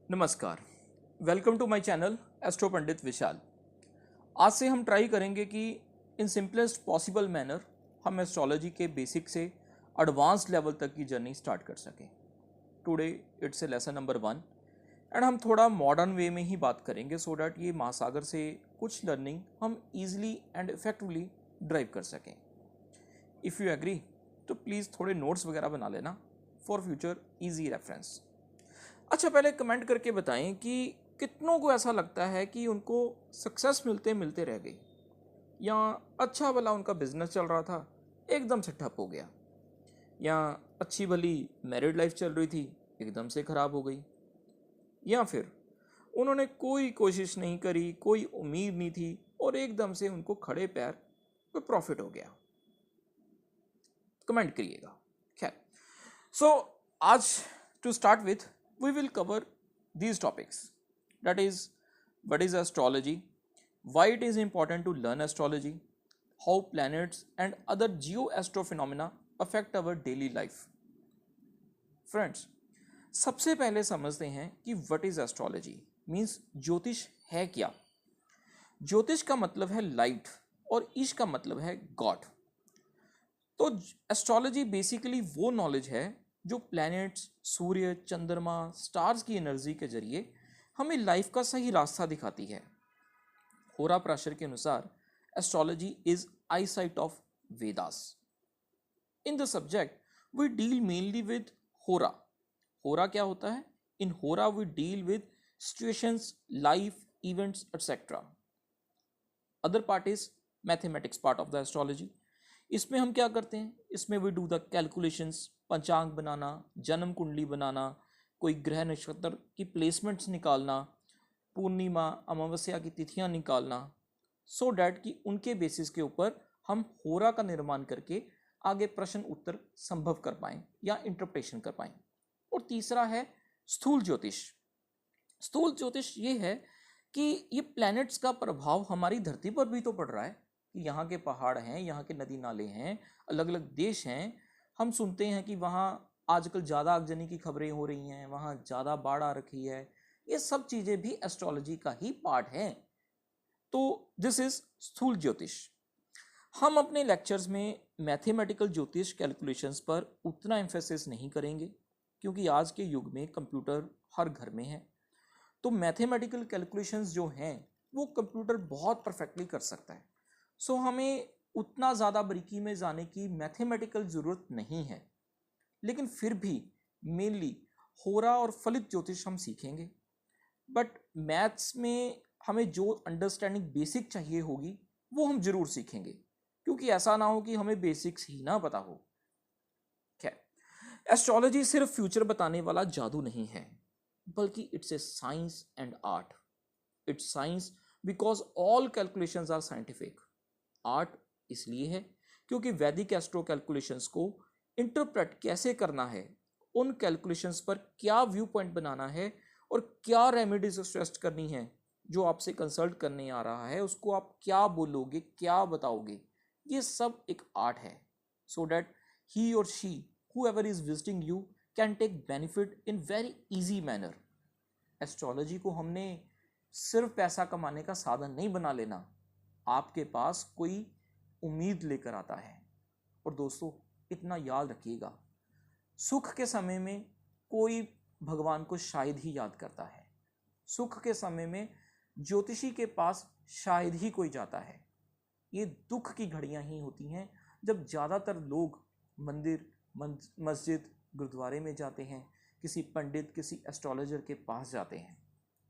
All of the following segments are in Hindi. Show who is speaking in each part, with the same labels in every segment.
Speaker 1: नमस्कार, welcome to my channel astro Pandit Vishal. आज से हम ट्राई करेंगे कि इन सिंपलेस्ट पॉसिबल मैनर हम एस्ट्रोलॉजी के बेसिक से एडवांस लेवल तक की जर्नी स्टार्ट कर सकें। Today it's a lesson number 1 and हम थोड़ा मॉडर्न वे में ही बात करेंगे सो डैट ये महासागर से कुछ लर्निंग हम ईजिली एंड इफेक्टिवली ड्राइव कर सकें। इफ़ यू एग्री तो प्लीज़ थोड़े नोट्स वगैरह बना लेना फॉर फ्यूचर ईजी रेफरेंस। अच्छा, पहले कमेंट करके बताएं कि कितनों को ऐसा लगता है कि उनको सक्सेस मिलते मिलते रह गई, या अच्छा भला उनका बिजनेस चल रहा था एकदम से ठप हो गया, या अच्छी भली मैरिड लाइफ चल रही थी एकदम से ख़राब हो गई, या फिर उन्होंने कोई कोशिश नहीं करी, कोई उम्मीद नहीं थी और एकदम से उनको खड़े पैर पे प्रॉफिट हो गया। कमेंट करिएगा। खैर, सो आज to start with we will cover these topics, that is, what is astrology, why it is important to learn astrology, how planets and other geoastrophenomena affect our daily life. Friends, सबसे पहले समझते हैं कि what is astrology means ज्योतिष है क्या। ज्योतिष का मतलब है लाइट और ईश का मतलब है गॉड। तो एस्ट्रोलॉजी बेसिकली वो नॉलेज है जो प्लैनेट्स, सूर्य, चंद्रमा, स्टार्स की एनर्जी के जरिए हमें लाइफ का सही रास्ता दिखाती है। होरा प्राशर के अनुसार astrology is eyesight of Vedas. In the subject we deal mainly with Hora. Hora क्या होता है? In Hora we deal with situations, life, events etcetera. Other part is mathematics part of the astrology. इसमें हम क्या करते हैं? इसमें वी डू द कैलकुलेशंस, पंचांग बनाना, जन्म कुंडली बनाना, कोई ग्रह नक्षत्र की प्लेसमेंट्स निकालना, पूर्णिमा अमावस्या की तिथियां निकालना, सो डैट कि उनके बेसिस के ऊपर हम होरा का निर्माण करके आगे प्रश्न उत्तर संभव कर पाएं या इंटरप्रिटेशन कर पाएं। और तीसरा है स्थूल ज्योतिष। स्थूल ज्योतिष ये है कि ये प्लैनेट्स का प्रभाव हमारी धरती पर भी तो पड़ रहा है कि यहाँ के पहाड़ हैं, यहाँ के नदी नाले हैं, अलग अलग देश हैं। हम सुनते हैं कि वहाँ आजकल ज़्यादा आगजनी की खबरें हो रही हैं, वहाँ ज़्यादा बाढ़ आ रखी है। ये सब चीज़ें भी एस्ट्रोलॉजी का ही पार्ट हैं। तो दिस इज स्थूल ज्योतिष। हम अपने लेक्चर्स में मैथमेटिकल ज्योतिष कैलकुलेशंस पर उतना एम्फेसिस नहीं करेंगे क्योंकि आज के युग में कंप्यूटर हर घर में है। तो मैथमेटिकल कैलकुलेशंस जो हैं वो कंप्यूटर बहुत परफेक्टली कर सकता है। सो हमें उतना ज़्यादा बारीकी में जाने की मैथमेटिकल ज़रूरत नहीं है, लेकिन फिर भी मेनली होरा और फलित ज्योतिष हम सीखेंगे। बट मैथ्स में हमें जो अंडरस्टैंडिंग बेसिक चाहिए होगी वो हम ज़रूर सीखेंगे, क्योंकि ऐसा ना हो कि हमें बेसिक्स ही ना पता हो। खैर, एस्ट्रोलॉजी सिर्फ फ्यूचर बताने वाला जादू नहीं है, बल्कि it's a science and art. It's science because all calculations are scientific. Art इसलिए है क्योंकि वैदिक एस्ट्रो कैलकुलेशंस को इंटरप्रेट कैसे करना है, उन कैलकुलेशंस पर क्या व्यू पॉइंट बनाना है और क्या रेमेडीज सजेस्ट करनी है। जो आपसे कंसल्ट करने आ रहा है उसको आप क्या बोलोगे, क्या बताओगे, ये सब एक आर्ट है, सो डैट ही और she whoever is visiting you can take benefit in very easy manner। Astrology को हमने सिर्फ पैसा कमाने का साधन नहीं बना लेना, आपके पास कोई उम्मीद लेकर आता है। और दोस्तों, इतना याद रखिएगा, सुख के समय में कोई भगवान को शायद ही याद करता है, सुख के समय में ज्योतिषी के पास शायद ही कोई जाता है। ये दुख की घड़ियां ही होती हैं जब ज़्यादातर लोग मंदिर, मस्जिद, गुरुद्वारे में जाते हैं, किसी पंडित, किसी एस्ट्रोलॉजर के पास जाते हैं।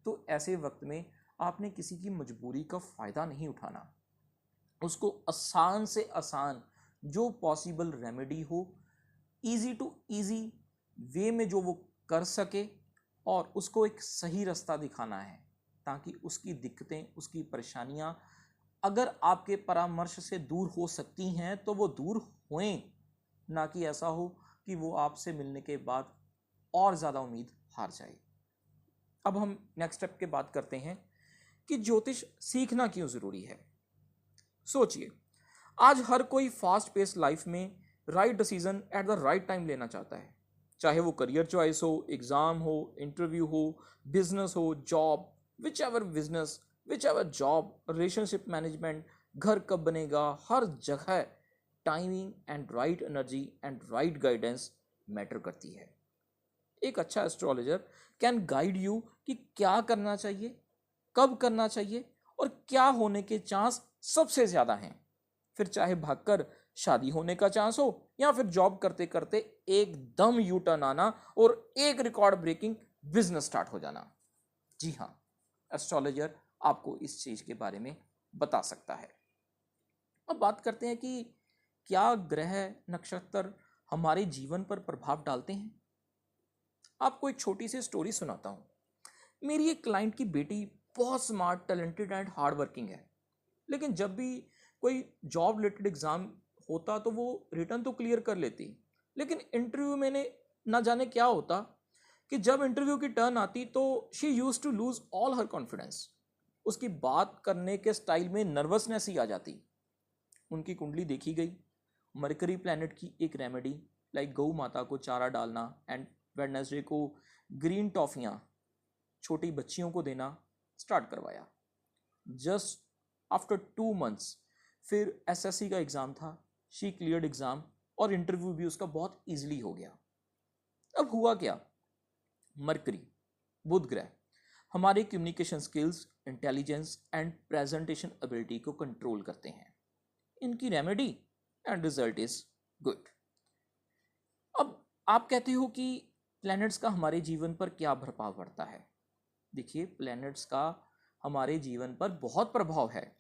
Speaker 1: तो ऐसे वक्त में आपने किसी की मजबूरी का फ़ायदा नहीं उठाना, उसको आसान से आसान जो पॉसिबल रेमेडी हो, इजी टू इजी वे में जो वो कर सके, और उसको एक सही रास्ता दिखाना है ताकि उसकी दिक्कतें, उसकी परेशानियां अगर आपके परामर्श से दूर हो सकती हैं तो वो दूर होएं, ना कि ऐसा हो कि वो आपसे मिलने के बाद और ज़्यादा उम्मीद हार जाए। अब हम नेक्स्ट स्टेप की बात करते हैं कि ज्योतिष सीखना क्यों ज़रूरी है। सोचिए, आज हर कोई फास्ट पेस लाइफ में right decision at the right time लेना चाहता है। चाहे वो करियर चॉइस हो, एग्ज़ाम हो, इंटरव्यू हो, बिजनेस हो, job, which ever job, relationship management, घर कब बनेगा, हर जगह timing and right energy and right guidance matter करती है। एक अच्छा एस्ट्रोलॉजर कैन गाइड यू कि क्या करना चाहिए, कब करना चाहिए और क्या होने के चांस सबसे ज़्यादा हैं। फिर चाहे भागकर शादी होने का चांस हो या फिर जॉब करते करते एकदम यू टर्न आना और एक रिकॉर्ड ब्रेकिंग बिजनेस स्टार्ट हो जाना। जी हाँ, एस्ट्रोलॉजर आपको इस चीज के बारे में बता सकता है। अब बात करते हैं कि क्या ग्रह नक्षत्र हमारे जीवन पर प्रभाव डालते हैं। आपको एक छोटी सी स्टोरी सुनाता हूँ। मेरी एक क्लाइंट की बेटी बहुत smart, talented and hard working है, लेकिन जब भी कोई जॉब रिलेटेड एग्जाम होता तो वो रिटर्न तो क्लियर कर लेती, लेकिन इंटरव्यू में ने ना जाने क्या होता कि जब इंटरव्यू की टर्न आती तो she use to lose all her confidence. उसकी बात करने के स्टाइल में नर्वसनेस ही आ जाती। उनकी कुंडली देखी गई। मरकरी प्लैनेट की एक रेमेडी लाइक गौ माता को चारा डालना एंड वेडनेसडे को ग्रीन टॉफियाँ छोटी बच्चियों को देना स्टार्ट करवाया। जस्ट आफ्टर 2 months फिर एसएससी का एग्ज़ाम था। शी क्लियर्ड एग्ज़ाम और इंटरव्यू भी उसका बहुत इजीली हो गया। अब हुआ क्या, मरकरी बुध ग्रह हमारे communication skills, intelligence and presentation ability को कंट्रोल करते हैं। इनकी remedy and result is good. अब आप कहते हो कि प्लैनेट्स का हमारे जीवन पर क्या प्रभाव पड़ता है। देखिए, प्लैनेट्स का हमारे जीवन पर बहुत प्रभाव है।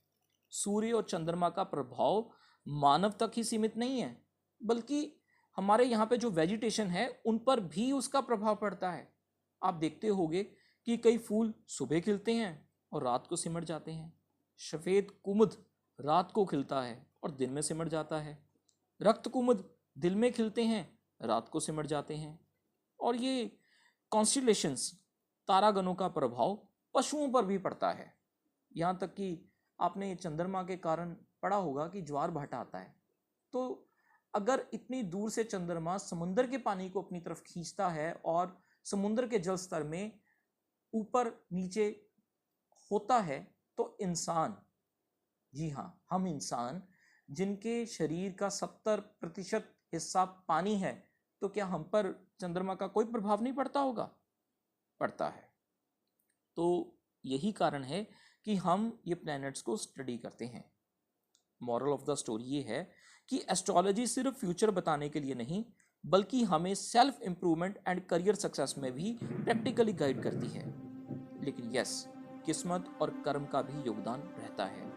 Speaker 1: सूर्य और चंद्रमा का प्रभाव मानव तक ही सीमित नहीं है, बल्कि हमारे यहाँ पे जो वेजिटेशन है उन पर भी उसका प्रभाव पड़ता है। आप देखते होंगे कि कई फूल सुबह खिलते हैं और रात को सिमट जाते हैं। सफ़ेद कुमुद रात को खिलता है और दिन में सिमट जाता है। रक्त कुमुद दिन में खिलते हैं, रात को सिमट जाते हैं। और ये कॉन्स्टिलेशंस, तारागणों का प्रभाव पशुओं पर भी पड़ता है। यहाँ तक कि आपने चंद्रमा के कारण पढ़ा होगा कि ज्वार भाटा आता है। तो अगर इतनी दूर से चंद्रमा समुद्र के पानी को अपनी तरफ खींचता है और समुद्र के जल स्तर में ऊपर नीचे होता है, तो इंसान, जी हाँ, हम इंसान जिनके शरीर का 70% हिस्सा पानी है, तो क्या हम पर चंद्रमा का कोई प्रभाव नहीं पड़ता होगा? पड़ता है। तो यही कारण है कि हम ये प्लैनेट्स को स्टडी करते हैं। मॉरल ऑफ द स्टोरी ये है कि एस्ट्रोलॉजी सिर्फ फ्यूचर बताने के लिए नहीं, बल्कि हमें self improvement and career success में भी प्रैक्टिकली गाइड करती है। लेकिन यस, किस्मत और कर्म का भी योगदान रहता है।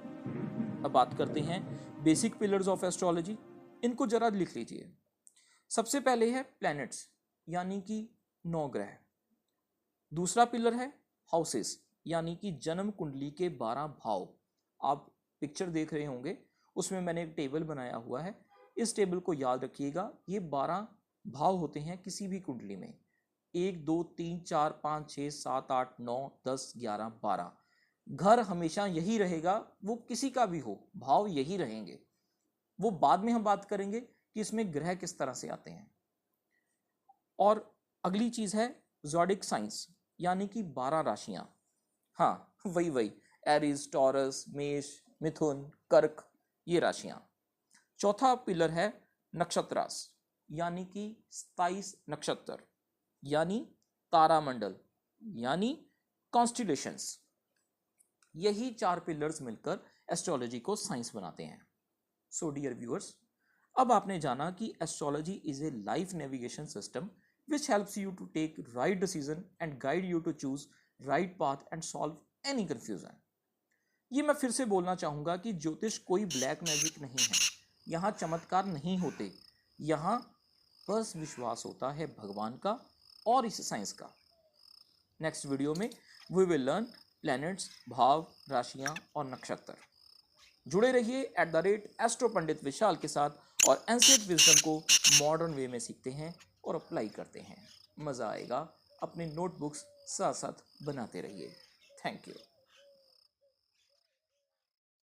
Speaker 1: अब बात करते हैं बेसिक पिलर्स ऑफ एस्ट्रोलॉजी। इनको जरा लिख लीजिए। सबसे पहले है प्लैनेट्स, यानी कि 9 ग्रह। दूसरा पिलर है हाउसेस, यानी कि जन्म कुंडली के 12 भाव। आप पिक्चर देख रहे होंगे, उसमें मैंने एक टेबल बनाया हुआ है। इस टेबल को याद रखिएगा। ये 12 भाव होते हैं किसी भी कुंडली में। 1 2 3 4 5 6 7 8 9 10 11 12। घर हमेशा यही रहेगा, वो किसी का भी हो, भाव यही रहेंगे। वो बाद में हम बात करेंगे कि इसमें ग्रह किस तरह से आते हैं। और अगली चीज है ज़ोडिक साइंस, यानी कि 12 राशियां। हाँ, वही एरीज, टॉरस, मेष, मिथुन, कर्क, ये राशियां। चौथा पिलर है नक्षत्रास, यानी कि 27 नक्षत्र, यानी तारामंडल, यानी कॉन्स्टिलेशंस। यही 4 पिलर्स मिलकर एस्ट्रोलॉजी को साइंस बनाते हैं। सो डियर व्यूअर्स, अब आपने जाना कि astrology is a life navigation system which helps you to take right decision and guide you to choose right path and solve any confusion। ये मैं फिर से बोलना चाहूँगा कि ज्योतिष कोई ब्लैक मैजिक नहीं है। यहाँ चमत्कार नहीं होते, यहाँ बस विश्वास होता है भगवान का और इस साइंस का। नेक्स्ट वीडियो में वी विल लर्न प्लैनेट्स, भाव, राशियाँ और नक्षत्र। जुड़े रहिए @एस्ट्रो पंडित विशाल के साथ और एंशिएंट विजडम को मॉडर्न वे में सीखते हैं और अप्लाई करते हैं। मज़ा आएगा। अपने नोटबुक्स साथ साथ बनाते रहिए। Thank you.